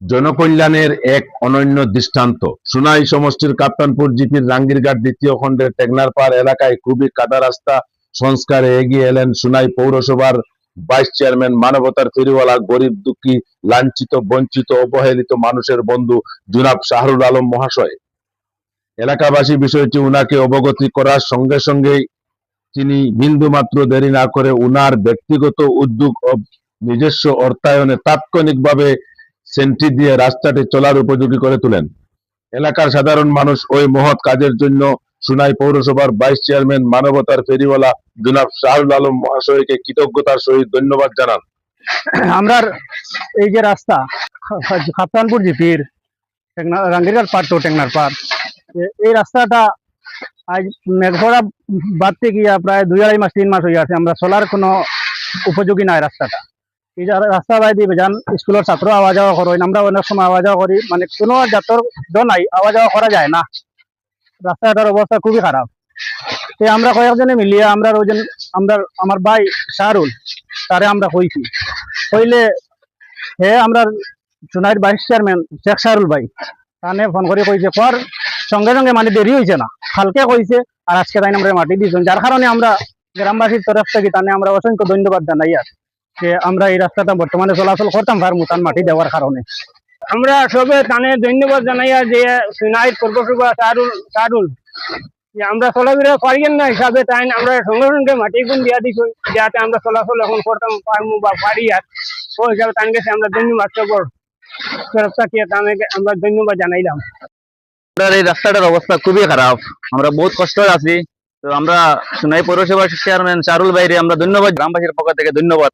জনকল্যাণের এক অনন্য দৃষ্টান্ত। সুনাই সমষ্টির কাপ্তানপুর জিপির রাঙ্গিরঘাট দ্বিতীয় খণ্ডের টেকনারপাড় এলাকায় খুবই কাদা রাস্তা সংস্কারে এগিয়ে এলেন সুনাই পৌরসভার ভাইস চেয়ারম্যান, মানবতার ফেরিওয়ালা, গরিব দুঃখী, লাঞ্ছিত, বঞ্চিত, অবহেলিত মানুষের বন্ধু জনাব শাহরুল আলম মহাশয়। এলাকাবাসী বিষয়টি উনাকে অবগত করার সঙ্গে সঙ্গেই তিনি বিন্দুমাত্র দেরি না করে উনার ব্যক্তিগত উদ্যোগ ও নিজস্ব অর্থায়নে তাৎক্ষণিকভাবে সেন্ট্রি দিয়ে রাস্তাটি চলার উপযোগী করে তোলেন। এলাকার সাধারণ মানুষ ওই মহৎ কাজের জন্য সুনাই পৌরসভার ভাইস চেয়ারম্যান, মানবতার ফেরিওয়ালা জনাব শাহরুল আলম মহাশয়কে কৃতজ্ঞতার সহিত ধন্যবাদ জানান। আমরা এই যে রাস্তা কাপ্তানপুর জিপির রাঙ্গিরঘাট পার টু টেকনারপাড়, এই রাস্তাটা আজ মেঘপড়া বাড়তে গিয়া প্রায় 2-2.5 মাস 3 মাস হয়ে আছে। আমরা চলার কোনো উপযোগী নাই রাস্তাটা। এই যে রাস্তা বাইরে যান স্কুলের ছাত্র আওয়া যাওয়া করেন, আমরা অনেক সময় আওয়া যাওয়া করি, মানে কোনো যাত্রার নাই, আওয়া যাওয়া করা যায় না। রাস্তাটার অবস্থা খুবই খারাপ। আমরা কয়েকজনে মিলিয়ে আমার ভাই শাহরুল তারে আমরা কইছি, কইলে আমরা সুনাইর ভাইস চেয়ারম্যান শেখ শাহরুল ভাই তানে ফোন করে কইছে, কর সঙ্গে সঙ্গে মানে দেরি হয়েছে না, কালকে কইছে আর আজকে তাই আমরা মাটি দিয়েছেন। যার কারণে আমরা গ্রামবাসীর তরফ থেকে তানে আমরা অসংখ্য ধন্যবাদ জানাই আর যে আমরা এই রাস্তাটা বর্তমানে চলাচল করতাম পারবো তার মাটি দেওয়ার কারণে। আমরা সবে তানে ধন্যবাদ জানাইয়া যে সুনাইর পৌরসভা শাহরুল যে আমরা চলাফেরা পারিয়েন না হিসাবে তাই আমরা সঙ্গে সঙ্গে মাটি গুণ দিয়া দিচ্ছি, যাতে আমরা চলাচল এখন করতাম পারবো বা পারি। আর ওই হিসাবে তার কাছে আমরা ধন্যবাদ তরফ থেকে আমরা ধন্যবাদ জানাইলাম। এই রাস্তাটার অবস্থা খুবই খারাপ, আমরা বহুত কষ্ট আছি। তো আমরা সুনাই পৌরসভার চেয়ারম্যান শাহরুল ভাইরে আমরা ধন্যবাদ, গ্রামবাসীর পক্ষ থেকে ধন্যবাদ।